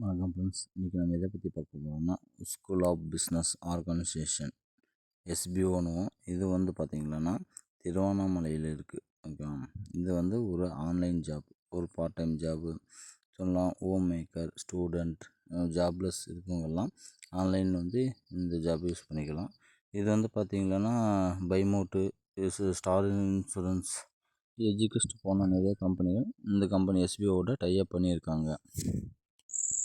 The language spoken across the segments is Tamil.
வணக்கம் ஃப்ரெண்ட்ஸ். இன்றைக்கி நம்ம எதை பற்றி பார்க்க போகிறோம்னா ஸ்கூல் ஆஃப் பிஸ்னஸ் ஆர்கனைசேஷன் எஸ்பிஓனுவோம். இது பார்த்திங்கன்னா திருவண்ணாமலையில் இருக்குது. ஓகேவா? இது ஒரு ஆன்லைன் ஜாப், ஒரு பார்ட் டைம் ஜாப்பு சொல்லலாம். ஹோம் மேக்கர், ஸ்டூடெண்ட், ஜாப்லெஸ் இருக்கவங்கெல்லாம் ஆன்லைன் இந்த ஜாப் யூஸ் பண்ணிக்கலாம். இது பார்த்திங்கன்னா பைமோட்டு, ஸ்டார் இன்சூரன்ஸ், எஜுகேஸ்ட் போன நிறைய கம்பெனிகள் இந்த கம்பெனி எஸ்பிஓவோட டைப் பண்ணியிருக்காங்க.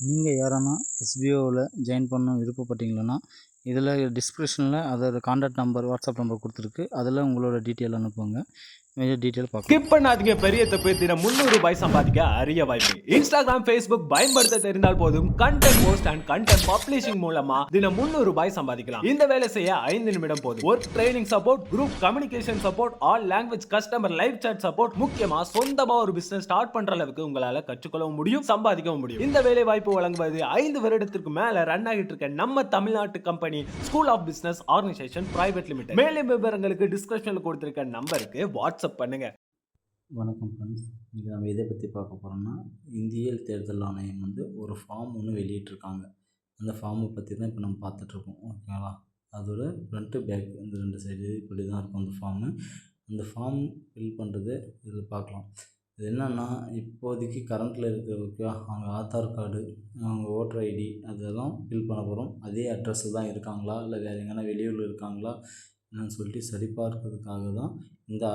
நீங்கள் யாரானா எஸ்பிஓவில் ஜாயின் பண்ண விருப்பப்பட்டீங்களா, இதில் டிஸ்கிரிப்ஷனில் அதோட கான்டாக்ட் நம்பர், வாட்ஸ்அப் நம்பர் கொடுத்துருக்கு. அதில் உங்களோட டீட்டெயில் அனுப்புங்க. மேஜர் டீட்டெயில் பார்க்கலாம். ஸ்கிப் பண்ணாதீங்க. பெரிய தப்பு. தினம் 300 ரூபாய் சம்பாதிக்க அரிய வாய்ப்பு. இன்ஸ்டாகிராம், ஃபேஸ்புக் பயன்படுத்த தெரிந்தால் போதும். Content post and content publishing மூலமா தினம் 300 ரூபாய் சம்பாதிக்கலாம். இந்த வேலை செய்ய 5 நிமிடம் போதும். Work training support, group communication support, all language customer live chat support, முக்கியமா சொந்தமா ஒரு பிசினஸ் ஸ்டார்ட் பண்ற அளவுக்கு உங்களால கற்றுக்கொள்ளவும் முடியும், சம்பாதிக்கவும் முடியும். இந்த வேலை வாய்ப்பு வழங்குவது 5 வருடத்திற்கு மேல ரன் ஆகிட்டு இருக்க நம்ம தமிழ்நாட்டு company school of business organization private limited. மேலும் விவரங்களுக்கு டிஸ்கிரிப்ஷன்ல கொடுத்திருக்க நம்பருக்கு வாட்ஸ்அப் பண்ணுங்க. வணக்கம் ஃப்ரெண்ட்ஸ். இன்றைக்கி நம்ம எதை பற்றி பார்க்க போகிறோம்னா, இந்திய தேர்தல் ஆணையம் ஒரு ஃபார்ம் ஒன்று வெளியிட்டிருக்காங்க. அந்த ஃபார்மை பற்றி தான் இப்போ நம்ம பார்த்துட்ருக்கோம். ஓகேங்களா? அதோட ஃப்ரண்ட்டு பேக் இந்த 2 சைடு இப்படி தான் இருக்கும் அந்த ஃபார்மு. அந்த ஃபார்ம் ஃபில் பண்ணுறது இதில் பார்க்கலாம். இது என்னென்னா, இப்போதைக்கு கரண்ட்டில் இருக்கிறவருக்கு அவங்க ஆதார் கார்டு, அவங்க ஓட்டர் ஐடி அதெல்லாம் ஃபில் பண்ண போகிறோம். அதே அட்ரஸில் தான் இருக்காங்களா, இல்லை வேறு எங்கேனா வெளியூரில் இருக்காங்களா என்னன்னு சொல்லிட்டு சரிபார்க்கிறதுக்காக தான் இந்த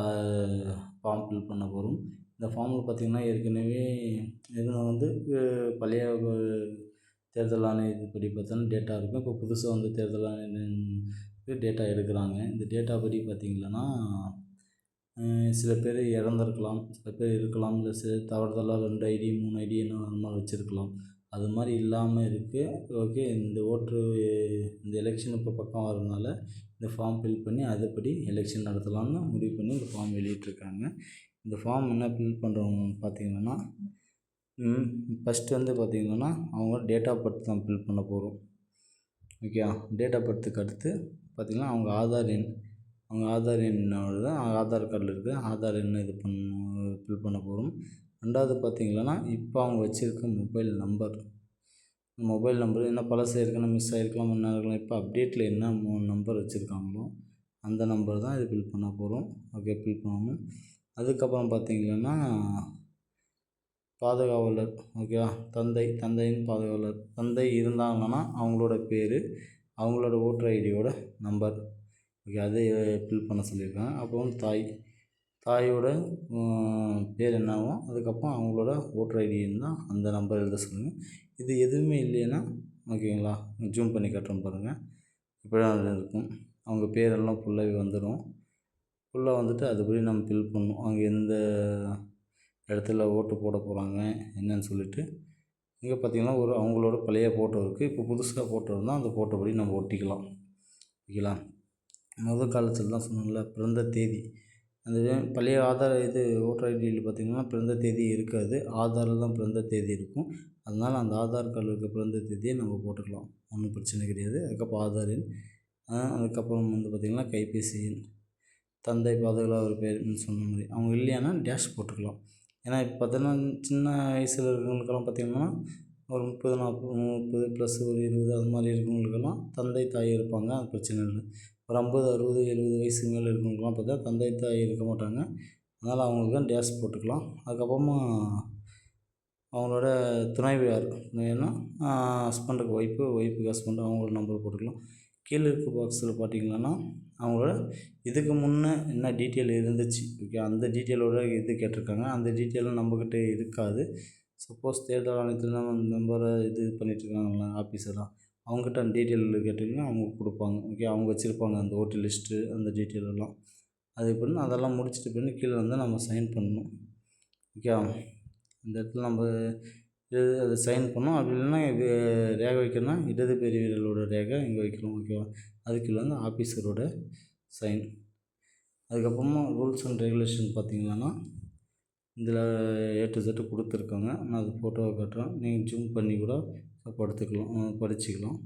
ஃபார்ம் ஃபில் பண்ண போகிறோம். இந்த ஃபார்மில் பார்த்திங்கன்னா ஏற்கனவே இதில் பழைய தேர்தல் ஆணையப்படி பார்த்தோன்னா டேட்டா இருக்கும். இப்போ புதுசாக தேர்தல் ஆணையம் டேட்டா எடுக்கிறாங்க. இந்த டேட்டா படி பார்த்திங்கன்னா சில பேர் இறந்துருக்கலாம், சில பேர் இருக்கலாம், இல்லை சில தவறுதலாக 2 ஐடி 3 ஐடி என்ன அந்த மாதிரி வச்சுருக்கலாம். அது மாதிரி இல்லாமல் இருக்குது. ஓகே, இந்த எலெக்ஷன் இப்போ பக்கம் வரதுனால இந்த ஃபார்ம் ஃபில் பண்ணி அதுபடி எலெக்ஷன் நடத்தலாம்னு முடிவு பண்ணி இந்த ஃபார்ம் வெளியிட்ருக்காங்க. இந்த ஃபார்ம் என்ன ஃபில் பண்ணுறவங்க பார்த்திங்கன்னா, ஃபஸ்ட்டு பார்த்திங்கன்னா அவங்க டேட் ஆஃப் பர்த் தான் ஃபில் பண்ண போகிறோம். ஓகே, டேட் ஆஃப் பர்த்துக்கு அடுத்து பார்த்திங்கன்னா அவங்க ஆதார் எண், தான் ஆதார் கார்டில் இருக்குது ஆதார் எண்ணை ஃபில் பண்ண போகிறோம். 2வது பார்த்திங்கன்னா இப்போ அவங்க வச்சுருக்க மொபைல் நம்பர் என்ன பழசு இருக்குன்னா மிஸ் ஆகிருக்கலாம், என்ன இருக்கலாம். இப்போ அப்டேட்டில் என்ன நம்பர் வச்சுருக்காங்களோ அந்த நம்பர் தான் இது ஃபில் பண்ண போகிறோம். ஓகே, ஃபில் பண்ணணும். அதுக்கப்புறம் பார்த்திங்கன்னா பாதுகாவலர், ஓகேவா, தந்தையின் பாதுகாவலர், தந்தை இருந்தாங்கன்னா அவங்களோட பேர், அவங்களோட ஓட்டர் ஐடியோட நம்பர், ஓகே, அதை ஃபில் பண்ண சொல்லியிருக்காங்க. அப்புறம் தாயோட பேர் என்னவோ அதுக்கப்புறம் அவங்களோட ஓட்டர் ஐடி இருந்தால் அந்த நம்பர் எழுத சொல்லுங்கள். இது எதுவுமே இல்லைன்னா ஓகேங்களா, ஜூம் பண்ணி காட்டுறோம் பாருங்கள். இப்படி தான் இருக்கும். அவங்க பேரெல்லாம் ஃபுல்லாகவே வந்துடும். ஃபுல்லாக வந்துட்டு அதுபடி நம்ம ஃபில் பண்ணணும். அவங்க எந்த இடத்துல ஓட்டு போட போகிறாங்க என்னன்னு சொல்லிட்டு. இங்கே பார்த்திங்கன்னா அவங்களோட பழைய ஃபோட்டோ இருக்குது. இப்போ புதுசாக ஃபோட்டோ இருந்தால் அந்த ஃபோட்டோ படி நம்ம ஒட்டிக்கலாம். ஓகேங்களா? முதல் காலத்தில் தான் சொன்னோம்ல, பிறந்த தேதி, அந்த பழைய ஆதார் ஓட்டர் ஐடியில் பார்த்திங்கன்னா பிறந்த தேதி இருக்காது, ஆதாரில் தான் பிறந்த தேதி இருக்கும். அதனால் அந்த ஆதார் கார்டில் இருக்க பிறந்த தேதியை நம்ம போட்டுக்கலாம், ஒன்றும் பிரச்சனை கிடையாது. அதுக்கப்புறம் ஆதார் எண், அதுக்கப்புறம் பார்த்திங்கன்னா கைபேசி எண், தந்தை பாதுகாவலர் பேர்னு சொன்ன மாதிரி. அவங்க இல்லையானா டேஷ் போட்டுக்கலாம். ஏன்னா இப்போ பார்த்தோன்னா சின்ன வயசில் இருக்கிறவங்களுக்கெல்லாம் பார்த்திங்கன்னா ஒரு 30 40 ப்ளஸ் ஒரு 20 அது மாதிரி இருக்கிறவங்களுக்கெல்லாம் தந்தை தாய் இருப்பாங்க, அது பிரச்சனை இல்லை. ஒரு 50 60 70 வயசுக்கு மேலே இருக்கிறவங்களுக்குலாம் பார்த்தா தந்தை தாய் இருக்க மாட்டாங்க. அதனால் அவங்களுக்கு டேஷ் போட்டுக்கலாம். அதுக்கப்புறமா அவங்களோட துணைவியார், ஏன்னா ஹஸ்பண்டுக்கு ஒய்ஃபுக்கு ஹஸ்பண்டு, அவங்களோட நம்பர் போட்டுக்கலாம். கீழே இருக்க பாக்ஸில் பார்த்திங்கன்னா அவங்களோட இதுக்கு முன்னே என்ன டீட்டெயில் இருந்துச்சு, ஓகே, அந்த டீட்டெயிலோட கேட்டிருக்காங்க. அந்த டீட்டெயிலும் நம்மக்கிட்ட இருக்காது. சப்போஸ் தேர்தல் ஆணையத்தில் நம்ம மெம்பரை பண்ணிகிட்ருக்காங்களா ஆஃபீஸராக, அவங்ககிட்ட அந்த டீட்டெயில் கேட்டிங்கன்னா அவங்க கொடுப்பாங்க. ஓகே, அவங்க வச்சுருப்பாங்க அந்த ஓட்டு லிஸ்ட்டு, அந்த டீட்டெயிலெல்லாம். அது எப்படின்னா அதெல்லாம் முடிச்சுட்டு கீழே நம்ம சைன் பண்ணணும். ஓகே, இந்த இடத்துல நம்ம அதை சைன் பண்ணோம். அப்படி இல்லைன்னா ரேகை வைக்கணும்னா இடது பெரிய விரலோட ரேகை இங்கே வைக்கணும். ஓகேவா? அதுக்குள்ள ஆஃபீஸரோட சைன். அதுக்கப்புறமா ரூல்ஸ் அண்ட் ரெகுலேஷன் பார்த்திங்கன்னா இதில் A to Z கொடுத்துருக்காங்க. நான் அது ஃபோட்டோவை காட்டுறேன், நீங்கள் ஜூம் பண்ணி கூட படிச்சுக்கலாம்.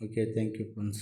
Okay, thank you friends.